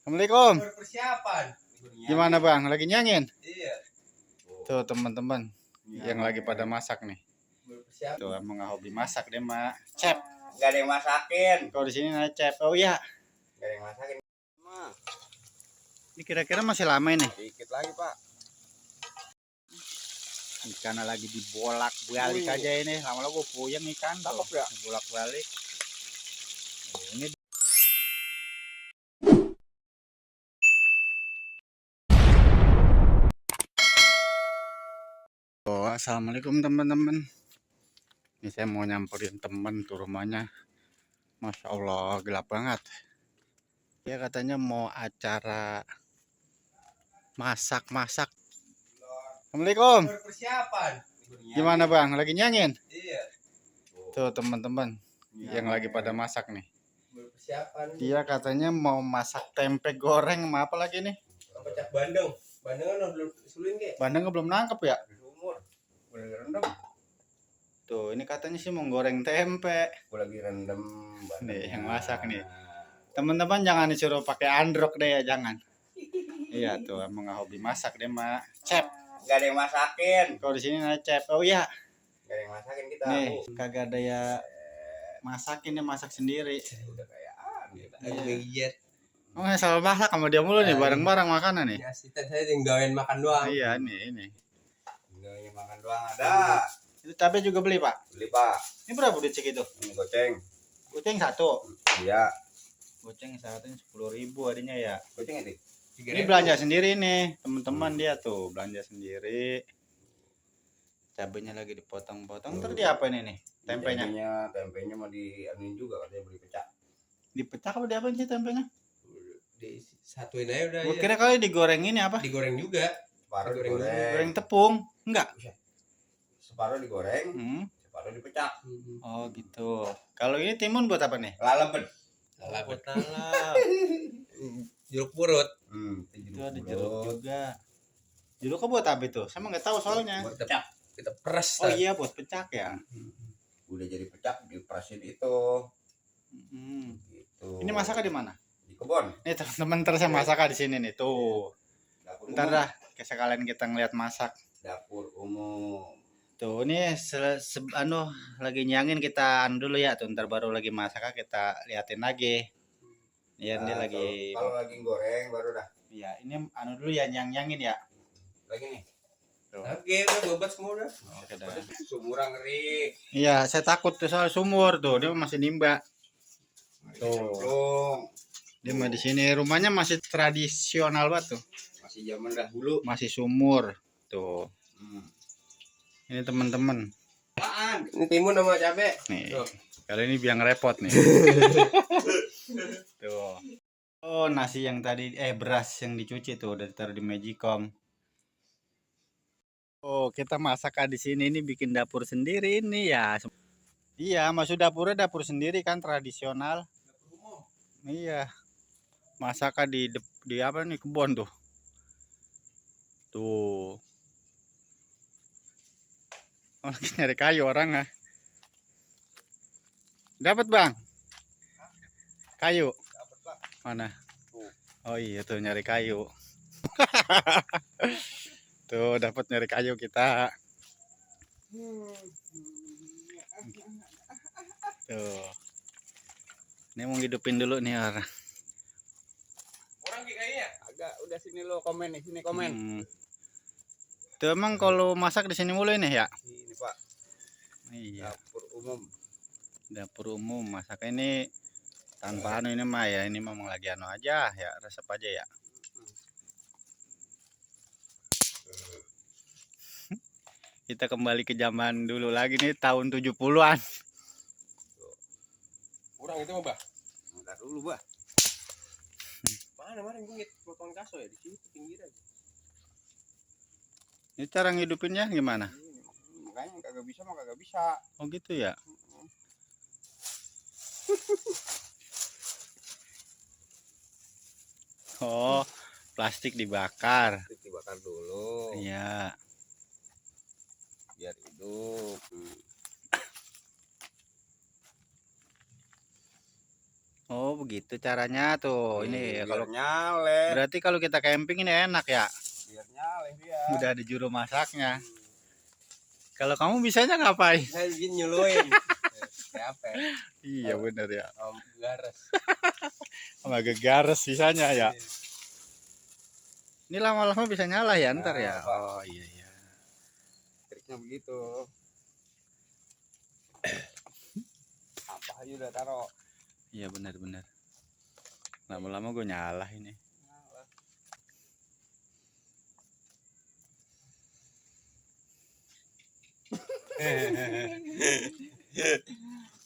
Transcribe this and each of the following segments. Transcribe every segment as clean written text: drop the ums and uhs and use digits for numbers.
Assalamualaikum. Persiapan. Gimana bang? Lagi nyangin? Iya. Tuh teman-teman yang lagi pada masak nih. Berpersiapan. Tuh emang nggak hobi masak deh mak. Cep. Gak ada yang masakin. Kalau di sini namanya cep. Oh iya. Gak ada yang masakin. Ini kira-kira masih lama ini. Dikit lagi pak. Karena lagi dibolak-balik aja ini. Lama-lama gue puyeng ikan. Tuh, ya? bolak-balik. Ini. Oh, assalamualaikum teman-teman. Ini saya mau nyamperin temen tuh rumahnya. Masya Allah gelap banget. Dia katanya mau acara masak-masak. Assalamualaikum. Persiapan. Gimana bang? Lagi nyangin? Iya. Tuh teman-teman yang lagi pada masak nih. Berpersiapan. Dia katanya mau masak tempe goreng sama apa lagi nih? Pecak bandeng. Bandeng kan belum sulin ke? Bandeng belum nangkep ya? Umur. Gue lagi rendam. Tuh ini katanya sih mau goreng tempe. Gue lagi rendam. Nih yang masak nih. Teman-teman jangan disuruh pakai androk deh ya, jangan. Iya tuh emang nggak hobi masak deh mak. Cep. Gak ada yang masakin. Kalau di sini namanya cep. Oh iya. Gak ada yang masakin kita. Nih kagak ada ya masakin, dia masak sendiri. Udah kayak Iya. Oh nggak salah masak sama dia mulu nih, bareng-bareng makanan nih. Asisten saya tinggalin makan doang. Iya nih ini. Tinggalin makan doang ada. Itu cabai juga beli pak? Beli pak. Ini berapa duit segitu? Ini goceng. Goceng satu. Iya. Goceng satu 10.000 adanya ya. Goceng itu. Ini belanja sendiri nih teman-teman, dia tuh belanja sendiri. Cabenya lagi dipotong-potong. Terus dia apa ini nih? Tempenya. Tempenya mau dianuin juga katanya beli pecah. Dipecah apa diapain sih tempenya? Disatuin aja udah. Gua kira kali digoreng ini apa? Digoreng juga. Separuh digoreng. Goreng tepung? Enggak. Separuh digoreng, separuh dipecah. Oh gitu. Kalau ini timun buat apa nih? Laleben. Buat lalap. Jeruk purut. Itu ada jeruk juga. Jeruknya buat apa itu? Saya nggak tahu soalnya. Buat pecah. Kita peras. Oh iya buat pecak ya. Udah jadi pecah diperasin itu. Gitu. Ini masaknya di mana? Di kebun. Nih teman-teman, terus saya masak di sini nih tuh. Ntar dah sekalian kita ngeliat masak. Dapur umum. Tuh ini lagi nyangin kita dulu ya tuh, ntar baru lagi masak kita liatin lagi. Iya dia lagi. Kalau lagi goreng baru dah. Iya ini dulu ya nyangin ya. Lagi nih. Oke, udah bobot semua udah. Oke dah. Sumur ngeri. Iya, saya takut tuh soal sumur tuh, dia masih nimba. Tuh. Dia mah di sini rumahnya masih tradisional banget tuh. Masih zaman dahulu. Masih sumur tuh. Ini teman-teman. Apaan? Ini timun sama cabe. Nih. Kali ini biang repot nih. Tuh. Oh, nasi yang tadi beras yang dicuci tuh udah ditaruh di Magicom. Oh, kita masak di sini ini bikin dapur sendiri ini ya. Iya, maksud dapurnya dapur sendiri kan tradisional. Iya. Masak di apa nih, kebun tuh. Tuh. Oh, lagi nyari kayu orang ah. Dapat, Bang? Kayu. Mana? Oh iya tuh nyari kayu. Tuh dapat nyari kayu kita. Tuh. Ini mau hidupin dulu nih orang. Orang kayaknya agak udah sini lo komen nih, sini komen. Tuh emang kalau masak di sini mulu ini ya? Ini Pak. Iya. Dapur umum. Dapur umum masak ini tanpa ini mah ya, ini memang lagi aja ya, resep aja ya. Kita kembali ke zaman dulu lagi nih, tahun 70-an. Kurang itu mah, Bah. Entar dulu, Bah. Mana gue potong kaso ya di sini pinggiran. Ini cara ngidupinnya gimana? Makanya kagak bisa. Oh gitu ya. Oh, plastik dibakar. Plastik dibakar dulu. Iya. Biar hidup. Oh, begitu caranya tuh. Ini Biar kalau nyale. berarti kalau kita camping ini enak ya. Biar nyale dia. Udah ada juru masaknya. Kalau kamu bisanya ngapain? Saya bikin nyuluin. Siapa? Iya bener ya. Garas. Sama gegares sisanya ya. Ini lama-lama bisa nyala ya ntar ya. Nah, Pak. Oh iya iya. Triknya begitu. Apa aja udah taruh. Iya benar-benar. Lama-lama gue nyala ini.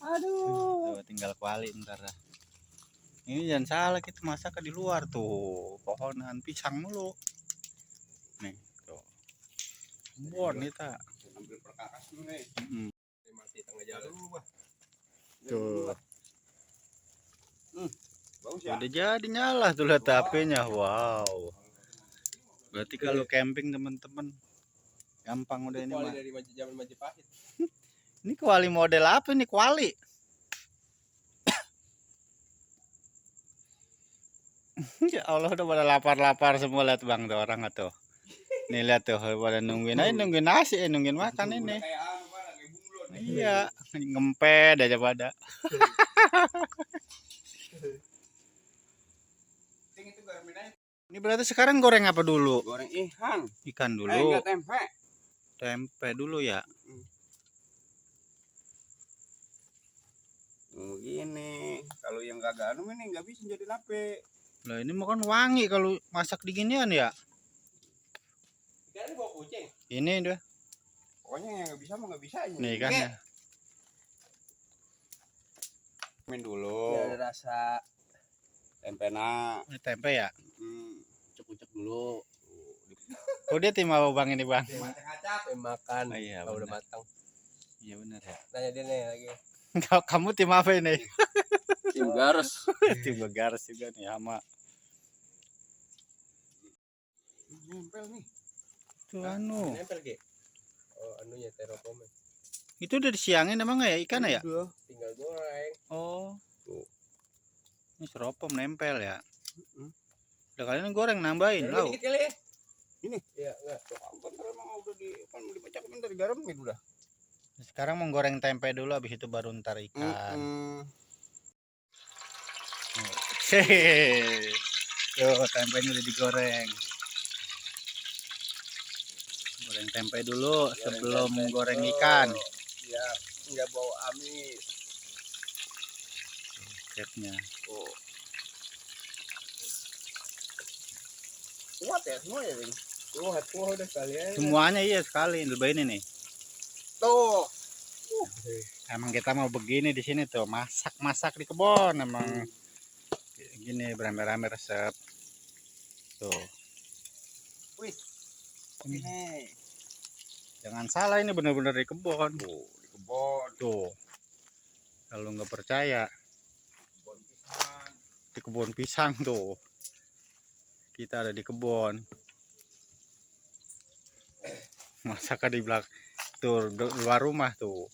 Aduh. Tuh, tinggal kuali ntar dah. Ini jangan salah kita masak di luar tuh. Pohonan pisang mulu. Nih tuh. Bon nih tak. Ambil perkakas dulu nih. Mati tengah jalan dulu, Bah. Tuh. Bagus ya. Udah jadi nyala tuh lihat HP-nya. Wow. Berarti kalau camping teman-teman gampang udah ini Kuali mah. dari zaman Majapahit. Ini kuali model apa nih kuali? Ya Allah udah pada lapar-lapar semua lihat Bang tuh orang tuh. Nih lihat tuh pada nungguin aja nungguin nasi nungguin makan ini. Kayak anu pada kayak bunglon. Iya, ngempet aja pada. Itu garmin aja. Ini berarti sekarang goreng apa dulu? Goreng ikan. Ikan dulu. Enggak tempe. Tempe dulu ya. Begini, kalau yang kagak anu ini nggak bisa jadi lape. Lah ini makan wangi kalau masak diginian ya. Ikan bawa kucing. Ini dia. Pokoknya yang nggak bisa mah nggak bisa aja. Nih kan ya. Main dulu. Ya, ada rasa tempena. Ini tempe ya. Cek-cek dulu. Kok dia tim apa Bang ini Bang? Makan. Makan. Oh, iya, kalau udah benar. matang. Iya benar ya. Tanya dia nih lagi. Kamu tim apa ini? Tim garis. Tim Begares juga nih sama. Nempel nih. Tuh anu. Nempel Ge. Oh, anunya teropome. Itu udah disiangin emang nggak ya ikan ya? Udah, tinggal goreng. Oh. Tuh. Ini seropom nempel ya. Udah kalian goreng nambahin Garam lau. dikit kali ya. Ini? Iya, enggak. Bentar emang udah kan dibaca bentar digaramin udah. Sekarang mau goreng tempe dulu habis itu baru ntar ikan. Hehehe. Tuh tempenya udah digoreng. Goreng tempe dulu sebelum goreng ikan. Ya, enggak bau amis. Chefnya. Oh. Kuat ya semua ya, Bing? Kuat udah sekalian. Semuanya iya sekali lebih ini nih. Tuh. Emang kita mau begini di sini tuh masak di kebun emang gini berame-rame resep tuh. Wih. Ini. Jangan salah ini bener-bener di kebun. Tuh, di kebun. Tuh. Kalau nggak percaya Kebun pisang. di kebun pisang tuh. Kita ada di kebun. Masak di belakang tuh luar rumah tuh.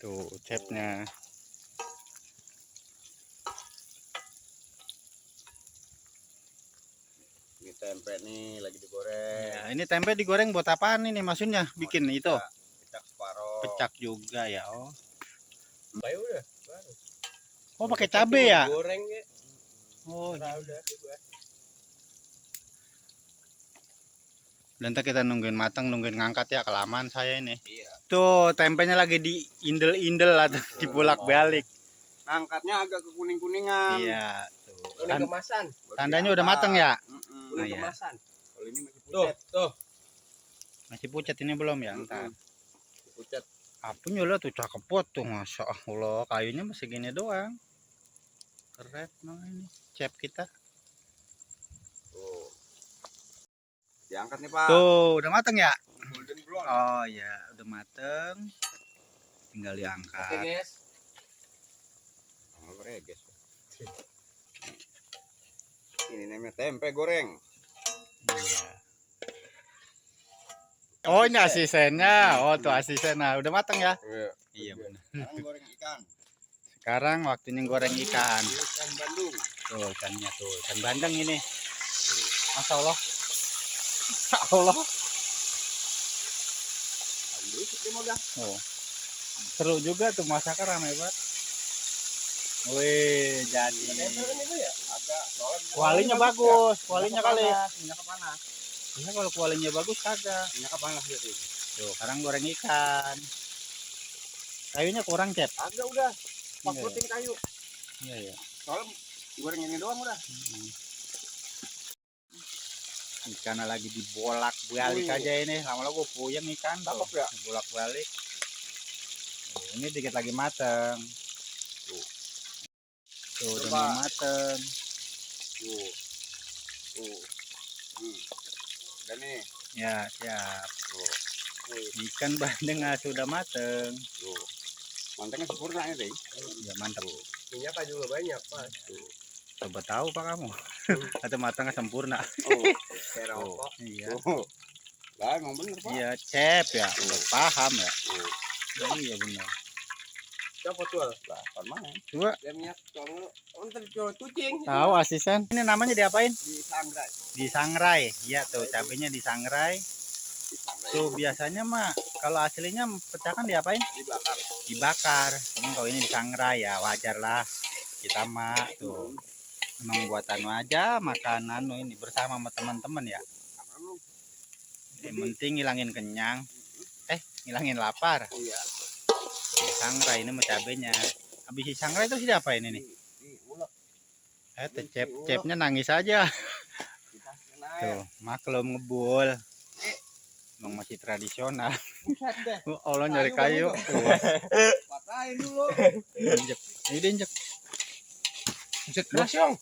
Tuh chefnya. Ini tempe nih lagi digoreng. Ya, ini tempe digoreng buat apaan ini maksudnya? Bikin itu. Pecak separuh. Pecak juga ya. Oh. Bayu udah. Baru. Oh pakai cabe ya? Goreng ya. Oh. Udah. Dan ntar kita nungguin matang, nungguin ngangkat ya kelamaan saya ini. Iya. Tuh tempenya lagi diindel-indel atau dibulak-balik. Angkatnya agak ke kuning-kuningan. Iya. Tuh. Kuning kemasan. Tandanya udah matang ya? Kuning Nah, ya. kemasan. Kalau ini masih pucat. Tuh. Masih pucat ini belum ya? Entar. Pucat. Apunya lah tuh cakep pot tuh, masya Allah. Kayunya masih gini doang. Keren banget ini chef kita. Tuh. Diangkat nih Pak. Tuh udah matang ya? Golden brown. Oh ya udah mateng. Tinggal Oke diangkat. guys. Guys. Ini namanya tempe goreng. Iya. Oh ini asistennya. Oh tuh asisten. Nah udah matang ya? Iya. Iya benar. Sekarang goreng ikan. Sekarang waktunya goreng ikan. Ikan Bandung. Tuh ikannya tuh, ikan bandeng ini. Masya Allah. Masya Allah. Oh. Seru juga tuh masaknya ramai banget. Wih, jadi. Kualinya bagus, kualinya kali. Minyak panas. Ini kalau kualinya bagus kagak. Minyak panas gitu. Tuh, sekarang goreng ikan. Kayunya kurang, Cep. Agak udah. Pas Iya, protein kayu. Iya, iya. Soalnya goreng ini doang udah. Ikan lagi dibolak-balik Wih. aja ini. Lama-lama gue puyeng ikan tuh. Cakep ya? Bolak-balik. Ini dikit lagi mateng. Tuh, udah Coba. mau mateng. Tuh. Tuh. Dan nih. Ya, siap. Tuh. Ikan bandeng sudah mateng. Tuh. Mantengnya sempurna ini deh. Ya, mantap. Minyak juga banyak, Pak. Tuh. Coba tahu Pak kamu. Atau matangnya sempurna. Oh, kayak rokok. Iya. Tuh. Lah, emang bener, Pak. Iya, Cep ya. Udah paham ya. Tuh. Iya benar. Siapa tuh? Lah, pan mana? Coba Dia minyak cowok. Untuk cowok kucing. tahu asisten. Ini namanya diapain? Di sangrai. Disangrai. Iya tuh, cabenya disangrai. Tuh biasanya mah kalau aslinya pecahkan diapain? Dibakar. Dibakar. Cuman kalau ini disangrai ya wajar lah. Kita mah tuh memang buatan aja makanan ini bersama sama teman-teman ya. Yang penting ngilangin kenyang. Ngilangin lapar. Iya. Disangrai ini mah cabenya. Habis disangrai itu siapa ini nih? Ulek. Cepnya nangis aja. Nah, Tuh, maklum ngebul. Emang masih tradisional. buset deh. Allah nyari kayu. Patahin dulu. Injek. Ini diinjek. Buset keras, Yong.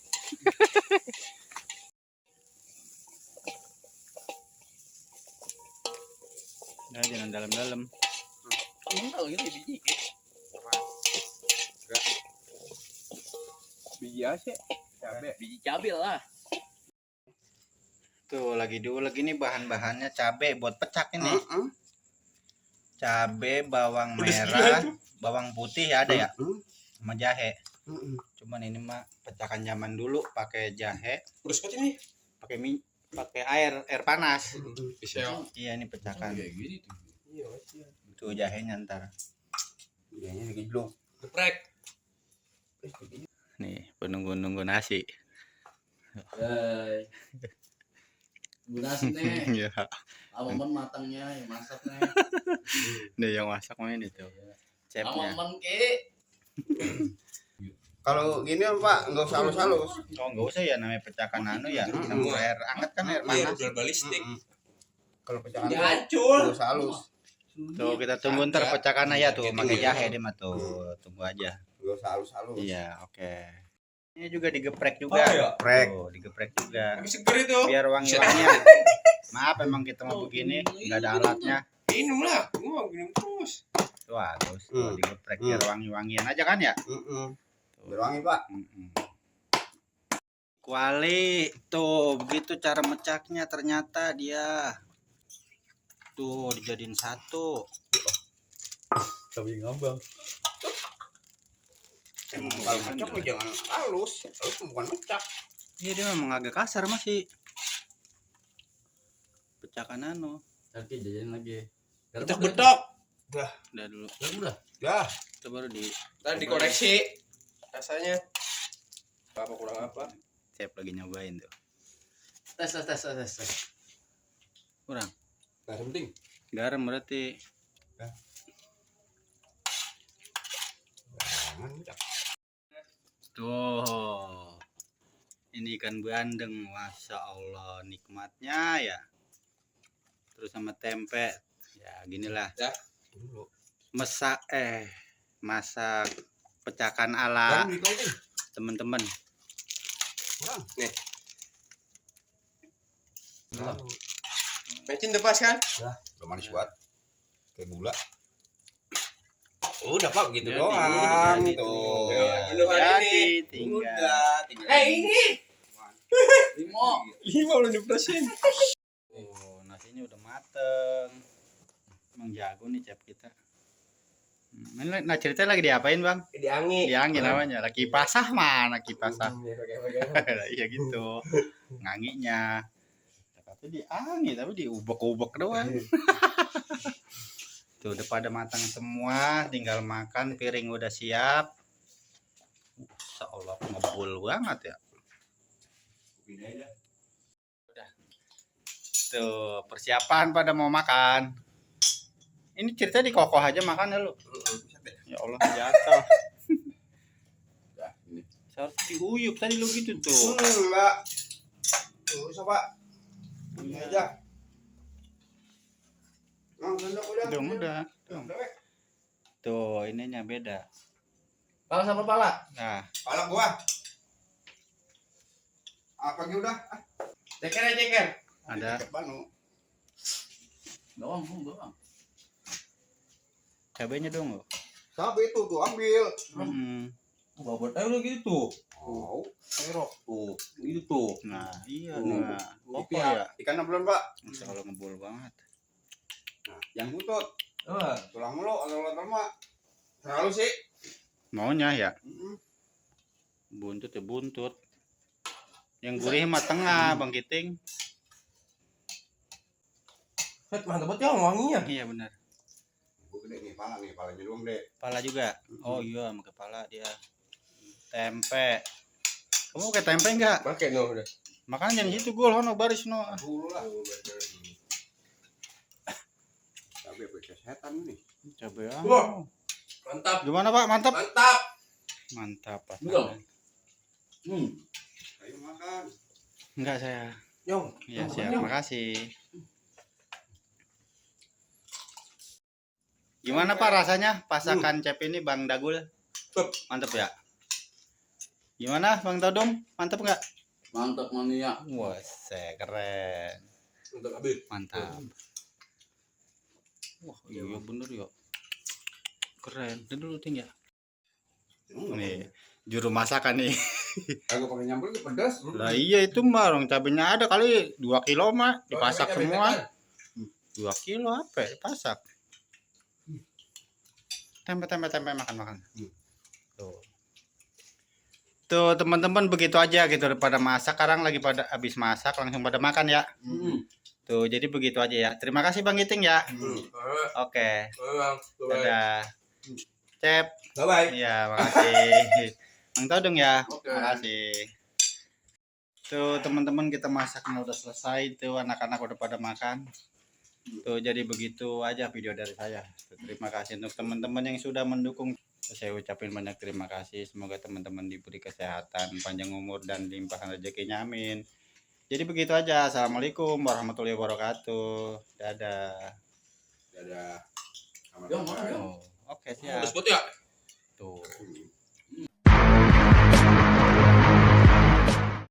Nah, jangan dalam-dalam. Kalau ini biji. Enggak. Biji aja. Cabe. Biji cabe lah. Tuh lagi diulek ini bahan-bahannya cabe buat pecak ini. Cabe, bawang merah, bawang putih ya ada ya, sama jahe. Cuman ini mah pecakan zaman dulu pakai jahe, Terus kok ini? pakai air panas. Iya ini pecakan. Iya, Tuh jahenya ntar. jahenya digeblok. Geprek. Nih penunggu-nunggu nasi. Nasi nih, Iya. aman matangnya yang masaknya. Nih yang masak mah ini tuh. Chefnya. Aman ke. Kalau gini Pak, enggak usah halus-halus. Oh enggak usah ya namanya pecakan anu ya. Campur air hangat kan air panas. Balistik. Kalau pecahan Ya tuh hancur. enggak usah halus. Tuh kita tunggu ntar pecakan ya tuh pakai jahe dia mah tuh. Tunggu aja. Enggak usah halus-halus. Iya, oke. Ini juga digeprek juga. Geprek. Tuh, digeprek juga. Seger itu. Biar wangi-wangian. Maaf emang kita mau begini, enggak ada alatnya. Minum lah. Gua minum terus. Tuh halus, tuh digeprek biar wangi-wangian aja kan ya? Tuh. Berwangi, Pak. Kuali tuh begitu cara mecaknya ternyata dia tuh dijadiin satu. Tapi ngambang. Kalau mecak mah jangan halus. Halus bukan mecak. Iya dia memang agak kasar masih. Pecakan anu. Nanti jajan lagi. Betok-betok. Udah dulu. Udah. Ya, Itu baru di tadi dikoreksi rasanya. Apa kurang apa? chef lagi nyobain tuh. Tes. Kurang. Nah, penting. Garam berarti. Tuh. Ini ikan bandeng, masya Allah nikmatnya ya. Terus sama tempe, ya ginilah. Ya. Masak pecakan ala Bang, dikautin. teman-teman. Kurang. Nih. Mecin tepas kan? Udah manis banget. Kayak gula. Udah Pak, gitu Jadi, doang. jadi Tuh. tuh. Jadi, tinggal. Ini. Limo. 5 udah dipresin. Oh, nasinya udah mateng. Emang jago nih chef kita. Nah cerita lagi diapain bang? Di angin. Di angin namanya. Lagi pasah mana pasah? Pakai-pakai. Iya gitu. Nganginya. Tapi di angin tapi diubek-ubek doang. Tuh udah pada matang semua, tinggal makan, piring udah siap. Insya Allah ngebul banget ya. Udah. Tuh persiapan pada mau makan. Ini cerita di kokoh aja makan ya lu. Ya Allah jatuh. Udah, ini. Seharusnya diuyup tadi lu gitu tuh. Enggak. Tuh, coba. Ini aja. Sendok udah. Udah. Tuh. Tuh ininya beda. Pala sama pala. Nah, Pala gua. Apa gitu udah? Ceker ya ceker. ada Banu. Doang. cabenya dong lo. Cabai itu tuh ambil. Gak buat ayo gitu. Oh, Serok tuh. Gitu tuh. Nah, iya Tuh. nah. kopi Kokoh ya. Ikan belum, Pak. Insya Allah ngebul banget. Nah, yang butut. Oh. Tulang mulu atau mah. Terlalu sih. Maunya ya Mm-mm. buntut ya buntut. Yang gurih mah tengah Bang Kiting. Set mantap banget ya wanginya. Iya benar. Gua gede nih, palanya doang deh. Kepala juga. Oh iya sama kepala dia. Tempe. Kamu pakai tempe enggak? Pakai no udah. Makanya jangan situ gol hono baris no. Dulu lah. Cabai kesehatan nih. Coba ya. Wah. Mantap. Gimana Pak? Mantap. Mantap. Mantap Pak. Belum. Ayo makan. Enggak saya. Yong. Iya siap. Makasih. Gimana Pak rasanya pasakan cep ini Bang Dagul? Mantap ya? Gimana Bang Todong? Mantap nggak? Mantap mania. Wah, keren. Untuk habis. Mantap. Wah, iya bener ya. Keren. Dan dulu tinggal. Nih, juru masakan nih. Aku pakai nyambel itu pedas. Lah iya itu mah orang cabenya ada kali 2 kilo mah dipasak semua. 2 kilo apa? Dipasak. Tempe makan. Tuh teman-teman begitu aja gitu pada masak, sekarang lagi pada habis masak langsung pada makan ya. Tuh jadi begitu aja ya. Terima kasih Bang Giting ya. Oke. Dadah. Cep. Bye bye. Iya, makasih. Bang Todong ya. Oke. Makasih. Tuh teman-teman kita masaknya udah selesai, tuh anak-anak udah pada makan. Tuh jadi begitu aja video dari saya. Tuh, terima kasih untuk teman-teman yang sudah mendukung. Saya ucapin banyak terima kasih. Semoga teman-teman diberi kesehatan, panjang umur dan limpahan rezekinya. Amin. Jadi begitu aja. Assalamualaikum warahmatullahi wabarakatuh. Dadah. Dadah. Yong, makan, Yong. Oh, oke siap. Udah sebut ya.